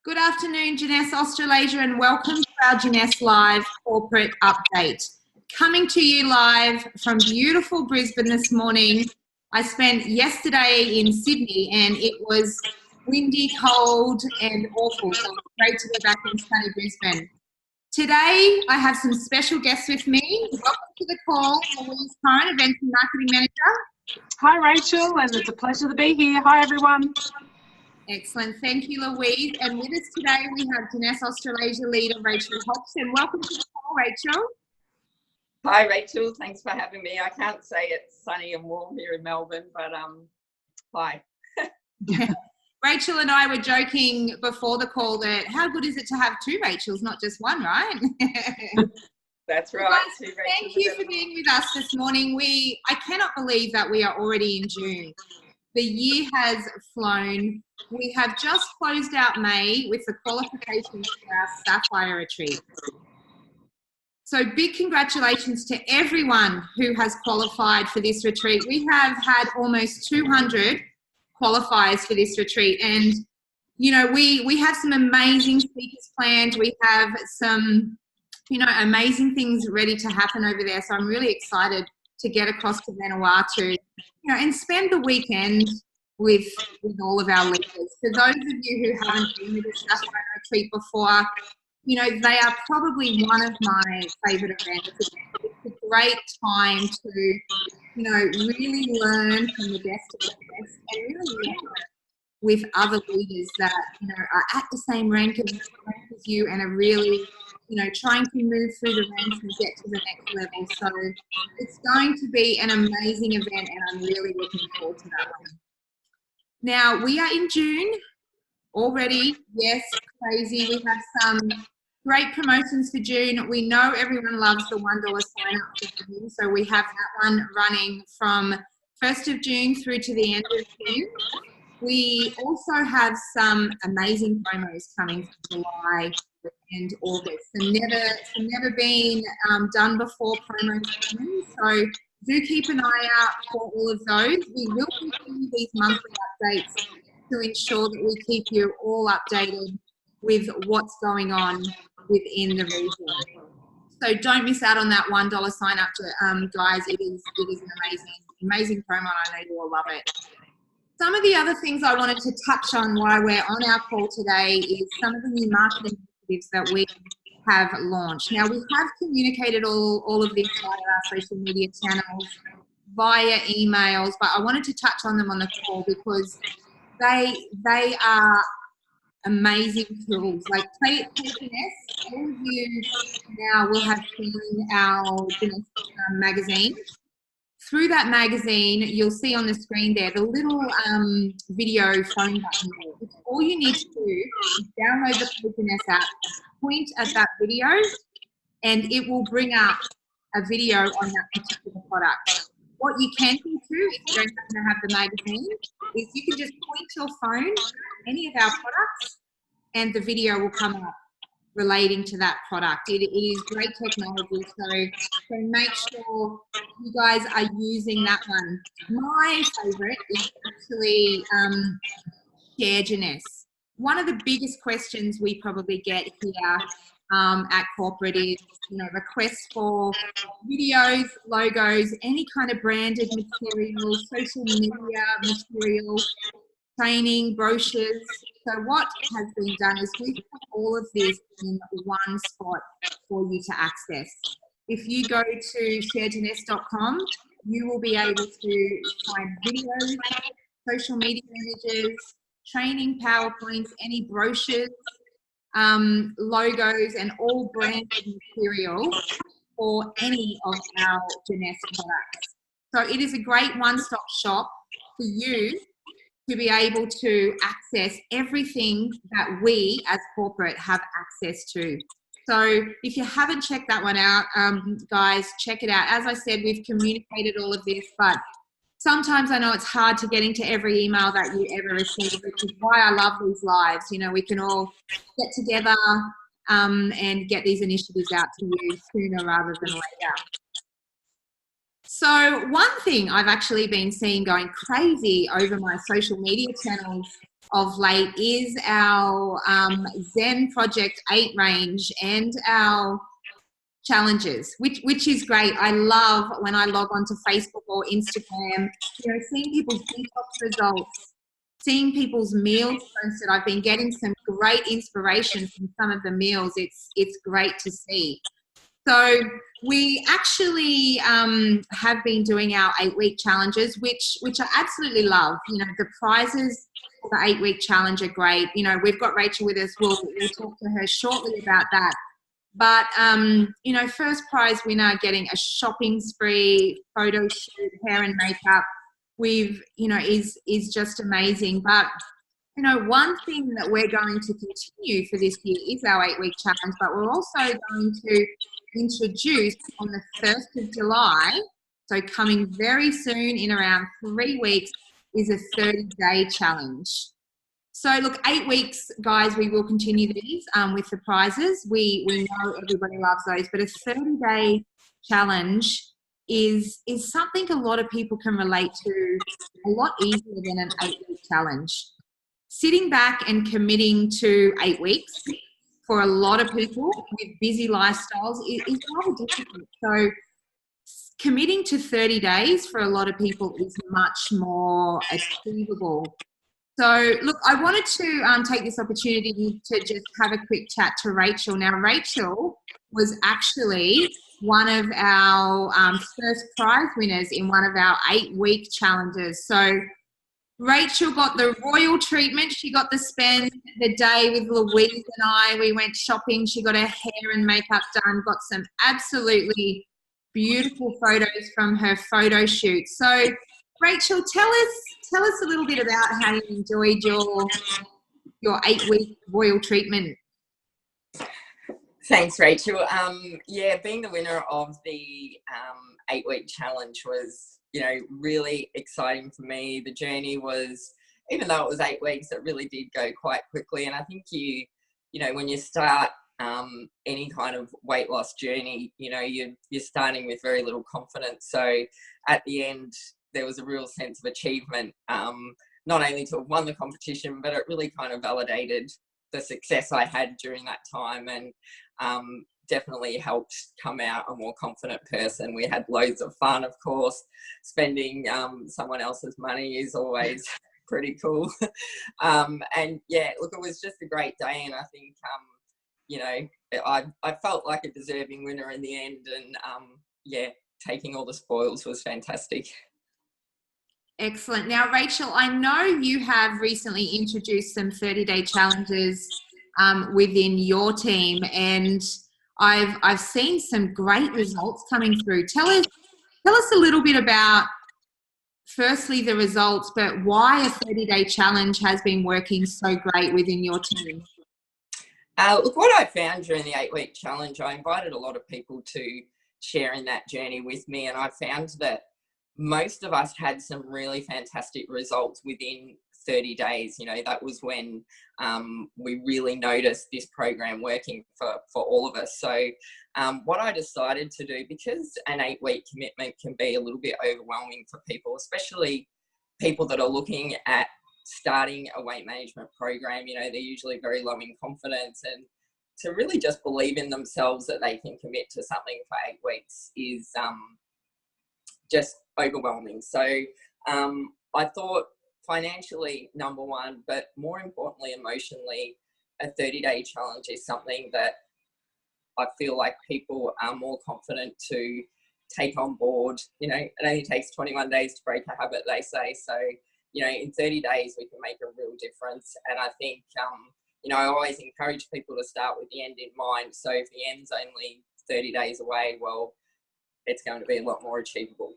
Good afternoon, Jeunesse, Australasia, and welcome to our Jeunesse Live corporate update. Coming to you live from beautiful Brisbane this morning. I spent yesterday in Sydney and it was windy, cold, and awful. So it's great to be back in sunny Brisbane. Today, I have some special guests with me. Welcome to the call, Louise Cohen, Events and Marketing Manager. Hi, Rachel, and it's a pleasure to be here. Hi, everyone. Excellent. Thank you, Louise. And with us today, we have Jeunesse Australasia leader, Rachel Hobson. Welcome to the call, Rachel. Hi, Rachel. Thanks for having me. I can't say it's sunny and warm here in Melbourne, but hi. Rachel and I were joking before the call that how good is it to have two Rachels, not just one, right? That's right. Guys, thank you for being with us this morning. I cannot believe that we are already in June. The year has flown. We have just closed out May with the qualifications for our Sapphire retreat. So big congratulations to everyone who has qualified for this retreat. We have had almost 200 qualifiers for this retreat, and you know we have some amazing speakers planned. We have some amazing things ready to happen over there. So I'm really excited to get across to Vanuatu, and spend the weekend with all of our leaders. For those of you who haven't been with a Sapphire retreat before, they are probably one of my favourite events. It's a great time to, really learn from the best of the best and really network with other leaders that, are at the same rank as you and are really, trying to move through the ranks and get to the next level. So it's going to be an amazing event and I'm really looking forward to that one. Now, we are in June already. Yes, crazy. We have some great promotions for June. We know everyone loves the $1 sign up for June. So we have that one running from 1st of June through to the end of June. We also have some amazing promos coming for July and August. Some never been done before promos coming. So do keep an eye out for all of those. We will continue these monthly updates to ensure that we keep you all updated with what's going on within the region. So don't miss out on that $1 sign up, guys. It is an amazing promo. I know you all love it. Some of the other things I wanted to touch on while we're on our call today is some of the new marketing initiatives that we have launched. Now, we have communicated all of this via our social media channels, via emails, but I wanted to touch on them on the call because they are amazing tools. Like Jeunesse, all of you now will have seen our Jeunesse magazine. Through that magazine, you'll see on the screen there the little video phone button there. All you need to do is download the Jeunesse app, point at that video, and it will bring up a video on that particular product. What you can do too, if you don't happen to have the magazine, is you can just point your phone at any of our products and the video will come up relating to that product. It is great technology, so make sure you guys are using that one. My favourite is actually Jeunesse. One of the biggest questions we probably get here at corporate is, requests for videos, logos, any kind of branded material, social media material, training, brochures. So what has been done is we've put all of this in one spot for you to access. If you go to sharejeunesse.com, you will be able to find videos, social media images, training PowerPoints, any brochures, logos, and all branded material for any of our Jeunesse products. So it is a great one-stop shop for you to be able to access everything that we as corporate have access to. So if you haven't checked that one out, guys, check it out. As I said, we've communicated all of this, but sometimes I know it's hard to get into every email that you ever receive, which is why I love these lives. We can all get together and get these initiatives out to you sooner rather than later. So one thing I've actually been seeing going crazy over my social media channels of late is our Zen Project 8 range and our challenges, which is great. I love when I log onto Facebook or Instagram, seeing people's detox results, seeing people's meals posted. I've been getting some great inspiration from some of the meals. It's great to see. So we actually have been doing our 8-week challenges, which I absolutely love. The prizes for the 8-week challenge are great. We've got Rachel with us. We'll talk to her shortly about that. But, first prize winner getting a shopping spree, photo shoot, hair and makeup is just amazing. But, one thing that we're going to continue for this year is our 8-week challenge, but we're also going to introduce on the 1st of July, so coming very soon in around 3 weeks, is a 30-day challenge. So look, 8 weeks, guys, we will continue these with the prizes. We know everybody loves those, but a 30-day challenge is something a lot of people can relate to a lot easier than an 8-week challenge. Sitting back and committing to 8 weeks for a lot of people with busy lifestyles is rather difficult. So committing to 30 days for a lot of people is much more achievable. So, look, I wanted to take this opportunity to just have a quick chat to Rachel. Now, Rachel was actually one of our first prize winners in one of our 8-week challenges. So, Rachel got the royal treatment. She got to spend the day with Louise and I. We went shopping. She got her hair and makeup done, got some absolutely beautiful photos from her photo shoot. So, Rachel, tell us a little bit about how you enjoyed your 8-week royal treatment. Thanks, Rachel. Being the winner of the 8-week challenge was, really exciting for me. The journey was, even though it was 8 weeks, it really did go quite quickly. And I think when you start any kind of weight loss journey, you're starting with very little confidence. So at the end, there was a real sense of achievement, not only to have won the competition, but it really kind of validated the success I had during that time, and definitely helped come out a more confident person. We had loads of fun, of course. Spending someone else's money is always pretty cool. And yeah, look, it was just a great day, and I think I felt like a deserving winner in the end, and taking all the spoils was fantastic. Excellent. Now, Rachel, I know you have recently introduced some 30-day challenges within your team, and I've seen some great results coming through. Tell us a little bit about, firstly, the results, but why a 30-day challenge has been working so great within your team. Look, what I found during the 8-week challenge, I invited a lot of people to share in that journey with me, and I found that most of us had some really fantastic results within 30 days. That was when we really noticed this program working for all of us. So what I decided to do, because an 8-week commitment can be a little bit overwhelming for people, especially people that are looking at starting a weight management program, they're usually very low in confidence, and to really just believe in themselves that they can commit to something for 8 weeks is just overwhelming. So I thought financially, number one, but more importantly, emotionally, a 30-day challenge is something that I feel like people are more confident to take on board. It only takes 21 days to break a habit, they say. So, in 30 days, we can make a real difference. And I think, I always encourage people to start with the end in mind. So if the end's only 30 days away, well, it's going to be a lot more achievable.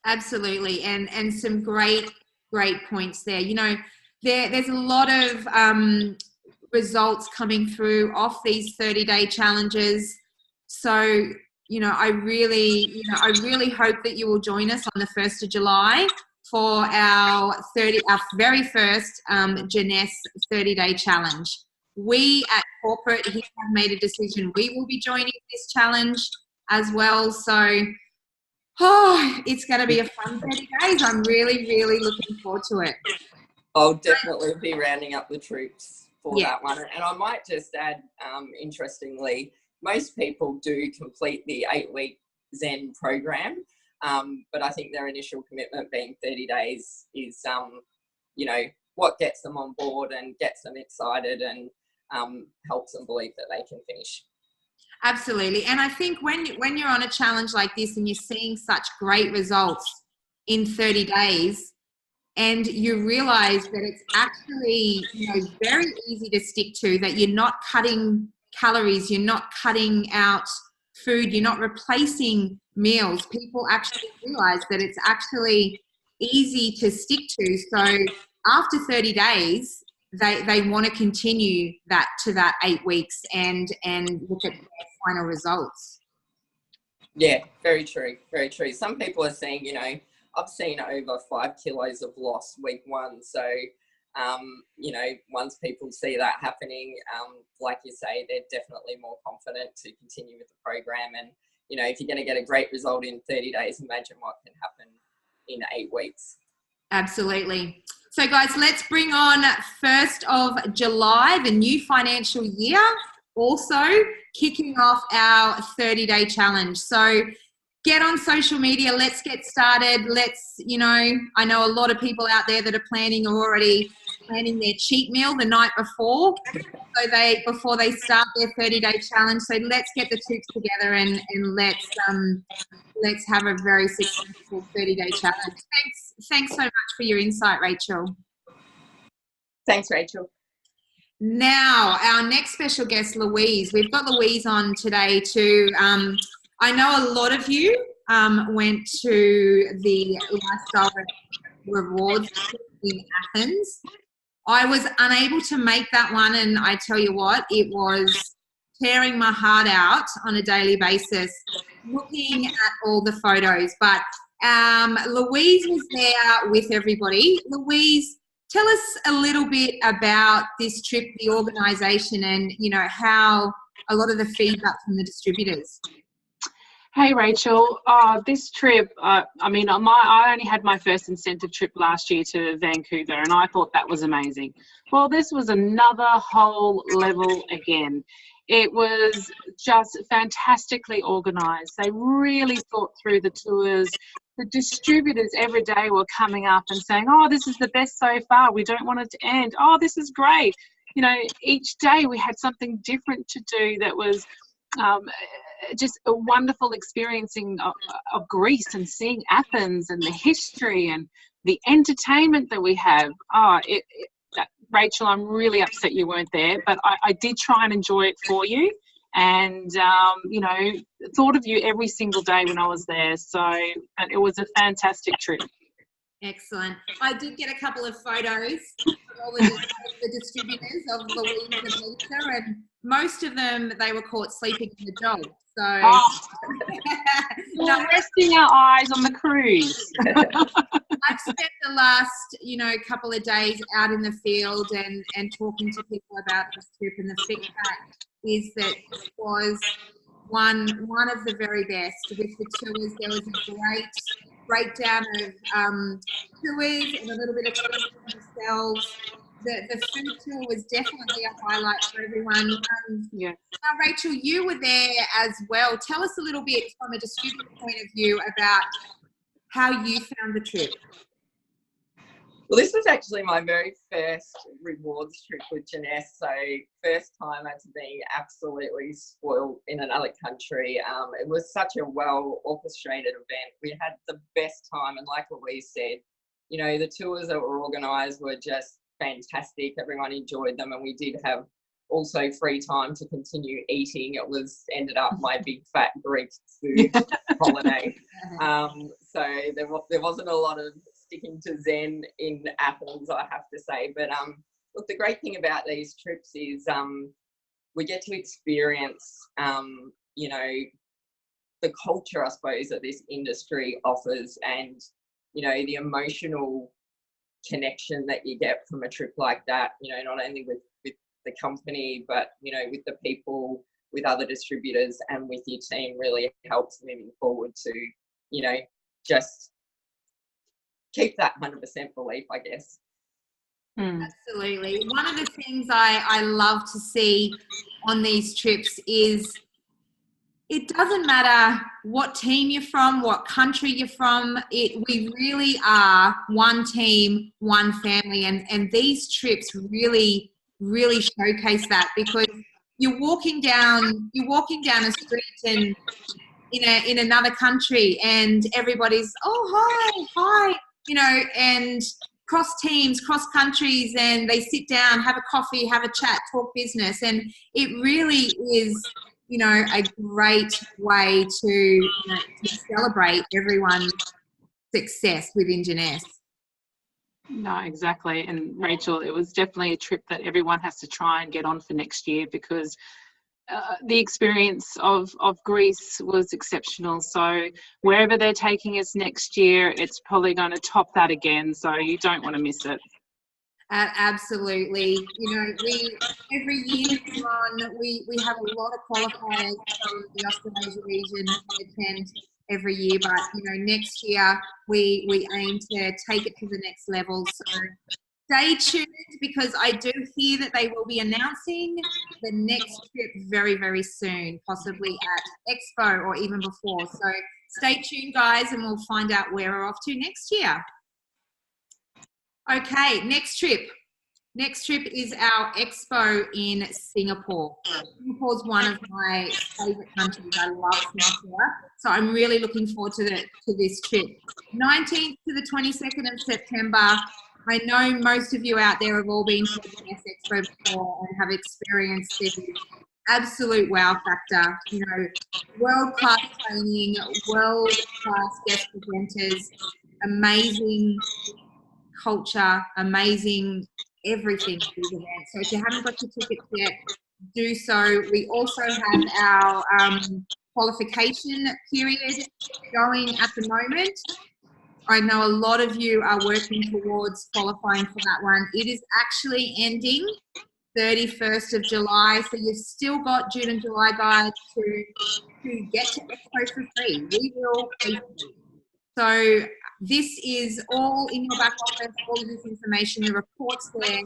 Absolutely. And some great points there. There's a lot of results coming through off these 30-day challenges. So, I really hope that you will join us on the 1st of July for our very first Jeunesse 30-day challenge. We at corporate here have made a decision. We will be joining this challenge as well. So Oh, it's going to be a fun 30 days. I'm really, really looking forward to it. I'll definitely be rounding up the troops for Yeah. that one. And I might just add, interestingly, most people do complete the 8-week Zen program, but I think their initial commitment being 30 days is, you know, what gets them on board and gets them excited and helps them believe that they can finish. Absolutely. And I think when you're on a challenge like this and you're seeing such great results in 30 days, and you realize that it's actually, you know, very easy to stick to, that you're not cutting calories, you're not cutting out food, you're not replacing meals. People actually realize that it's actually easy to stick to. So after 30 days, they want to continue that to that 8 weeks and look at their final results. Yeah, very true, very true. Some people are saying, you know, I've seen over 5 kilos of loss week 1. So, you know, once people see that happening, like you say, they're definitely more confident to continue with the program. And, you know, if you're going to get a great result in 30 days, imagine what can happen in 8 weeks. Absolutely. So guys, let's bring on 1st of July, the new financial year, also kicking off our 30-day challenge. So get on social media. Let's get started. Let's, you know, I know a lot of people out there that are already planning their cheat meal the night before. So before they start their 30-day challenge. So let's get the troops together and let's have a very successful 30-day challenge. Thanks so much for your insight, Rachel. Thanks, Rachel. Now, our next special guest, Louise. We've got Louise on today too. I know a lot of you went to the Lifestyle Rewards in Athens. I was unable to make that one, and I tell you what, it was tearing my heart out on a daily basis looking at all the photos. But Louise was there with everybody. Louise, tell us a little bit about this trip, the organisation, and, you know, how a lot of the feedback from the distributors. Hey Rachel, this trip, I mean, I only had my first incentive trip last year to Vancouver and I thought that was amazing. Well, this was another whole level again. It was just fantastically organised. They really thought through the tours. The distributors every day were coming up and saying, oh, this is the best so far. We don't want it to end. Oh, this is great. You know, each day we had something different to do that was just a wonderful experiencing of Greece and seeing Athens and the history and the entertainment that we have. Rachel, I'm really upset you weren't there, but I did try and enjoy it for you and, you know, thought of you every single day when I was there. So it was a fantastic trip. Excellent. I did get a couple of photos of all the distributors of Louise and Lisa, and most of them, they were caught sleeping in the job. So resting our eyes on the cruise. I've spent the last, you know, couple of days out in the field and talking to people about this trip, and the feedback is that it was one of the very best. With the tours, there was a great breakdown of tours and a little bit of tours for themselves. The food tour was definitely a highlight for everyone. Yeah. Now, Rachel, you were there as well. Tell us a little bit from a distributor point of view about how you found the trip. Well, this was actually my very first rewards trip with Jeunesse. So first time after being absolutely spoiled in another country. It was such a well orchestrated event. We had the best time. And like Louise said, you know, the tours that were organised were just fantastic. Everyone enjoyed them. And we did have also free time to continue eating. It ended up my big fat Greek food holiday. So there wasn't a lot of sticking to Zen in Athens, I have to say. But look, the great thing about these trips is we get to experience, you know, the culture, I suppose, that this industry offers, and, you know, the emotional connection that you get from a trip like that, you know, not only with the company, but, you know, with the people, with other distributors and with your team, really helps moving forward to, you know, just keep that 100% belief, I guess. Absolutely. One of the things I love to see on these trips is it doesn't matter what team you're from, what country you're from. We really are one team, one family, and these trips really, really showcase that, because you're walking down a street and in another country, and everybody's hi, you know, and cross teams, cross countries, and they sit down, have a coffee, have a chat, talk business, and it really is, you know, a great way to celebrate everyone's success within Jeunesse. No, exactly. And Rachel, it was definitely a trip that everyone has to try and get on for next year, because the experience of Greece was exceptional. So wherever they're taking us next year, it's probably going to top that again. So you don't want to miss it. Absolutely. You know, every year we have a lot of qualifiers from the Australasia region that attend every year, but you know, next year we aim to take it to the next level. So stay tuned, because I do hear that they will be announcing the next trip very, very soon, possibly at Expo or even before. So stay tuned, guys, and we'll find out where we're off to next year. Okay, next trip. Next trip is our Expo in Singapore. Singapore is one of my favourite countries. I love Singapore. So I'm really looking forward to this trip. 19th to the 22nd of September. I know most of you out there have all been to the Jeunesse Expo before and have experienced this absolute wow factor. You know, world-class training, world-class guest presenters, amazing culture, amazing everything to this event. So if you haven't got your tickets yet, do so. We also have our qualification period going at the moment. I know a lot of you are working towards qualifying for that one. It is actually ending 31st of July, so you've still got June and July, guys, to get to Expo for free. We will pay for you. So this is all in your back office, all of this information, the report's there.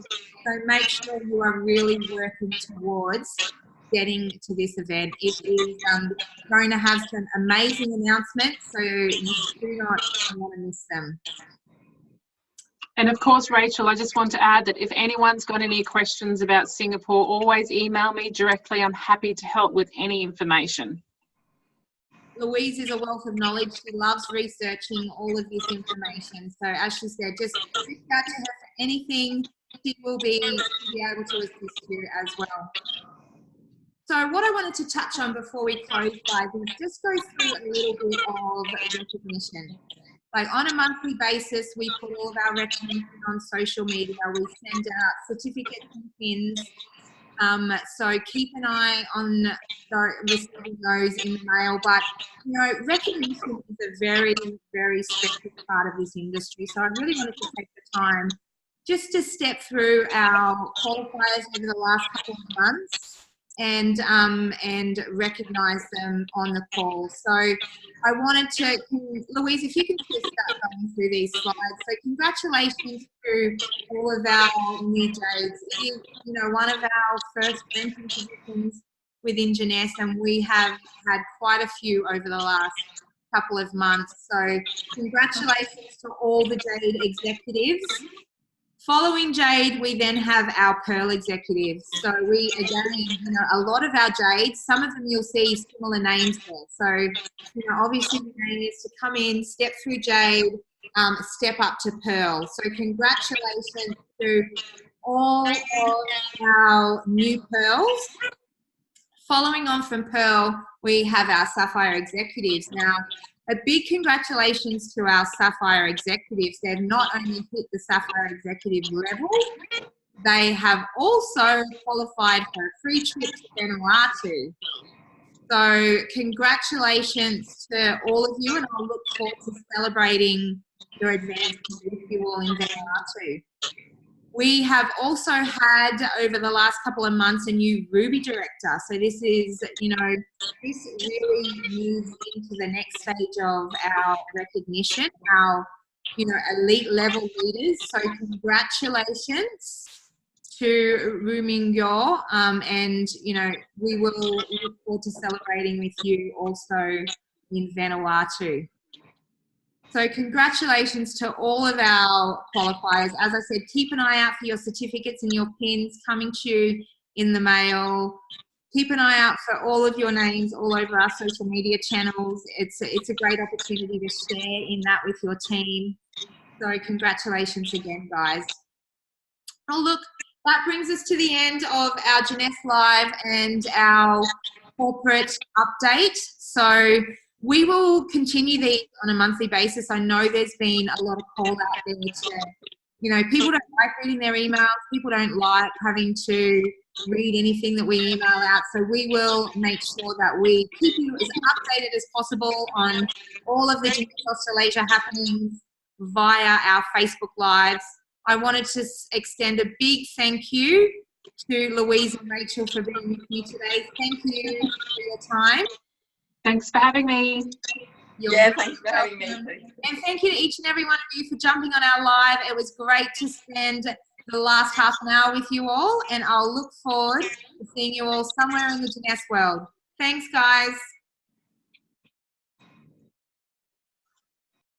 So make sure you are really working towards getting to this event. It is going to have some amazing announcements, so you do not want to miss them. And of course, Rachel, I just want to add that if anyone's got any questions about Singapore, always email me directly. I'm happy to help with any information. Louise is a wealth of knowledge. She loves researching all of this information. So as she said, just reach out to her for anything. She will be able to assist you as well. So what I wanted to touch on before we close, guys, is just go through a little bit of recognition. Like on a monthly basis, we put all of our recognition on social media. We send out certificates and pins. So keep an eye on receiving those in the mail. But, you know, recognition is a very, very special part of this industry. So I really wanted to take the time just to step through our qualifiers over the last couple of months and recognise them on the call. So I wanted to, Louise, if you can just start going through these slides. So congratulations to all of our new Jades. It is, you know, one of our first ranking positions within Jeunesse, and we have had quite a few over the last couple of months. So congratulations to all the Jade executives. Following Jade, we then have our Pearl executives. So we, again, you know, a lot of our Jades, some of them you'll see similar names there. So, you know, obviously the aim is to come in, step through Jade, step up to Pearl. So congratulations to all of our new Pearls. Following on from Pearl, we have our Sapphire executives. Now, a big congratulations to our Sapphire executives. They've not only hit the Sapphire executive level, they have also qualified for a free trip to Vanuatu. So congratulations to all of you, and I'll look forward to celebrating your advancement with you all in Vanuatu. We have also had over the last couple of months a new Ruby director. So this is, this really moves into the next stage of our recognition, our, elite level leaders. So congratulations to Rumingyo, and we will look forward to celebrating with you also in Vanuatu. So congratulations to all of our qualifiers. As I said, keep an eye out for your certificates and your pins coming to you in the mail. Keep an eye out for all of your names all over our social media channels. It's a great opportunity to share in that with your team. So congratulations again, guys. Oh, look, that brings us to the end of our Jeunesse Live and our corporate update. So we will continue these on a monthly basis. I know there's been a lot of call out there to, people don't like reading their emails. People don't like having to read anything that we email out. So we will make sure that we keep you as updated as possible on all of the Jeunesse Australasia happenings via our Facebook Lives. I wanted to extend a big thank you to Louise and Rachel for being with me today. Thank you for your time. Thanks for having me. Thanks for having me. And thank you to each and every one of you for jumping on our live. It was great to spend the last half an hour with you all, and I'll look forward to seeing you all somewhere in the Jeunesse world. Thanks, guys.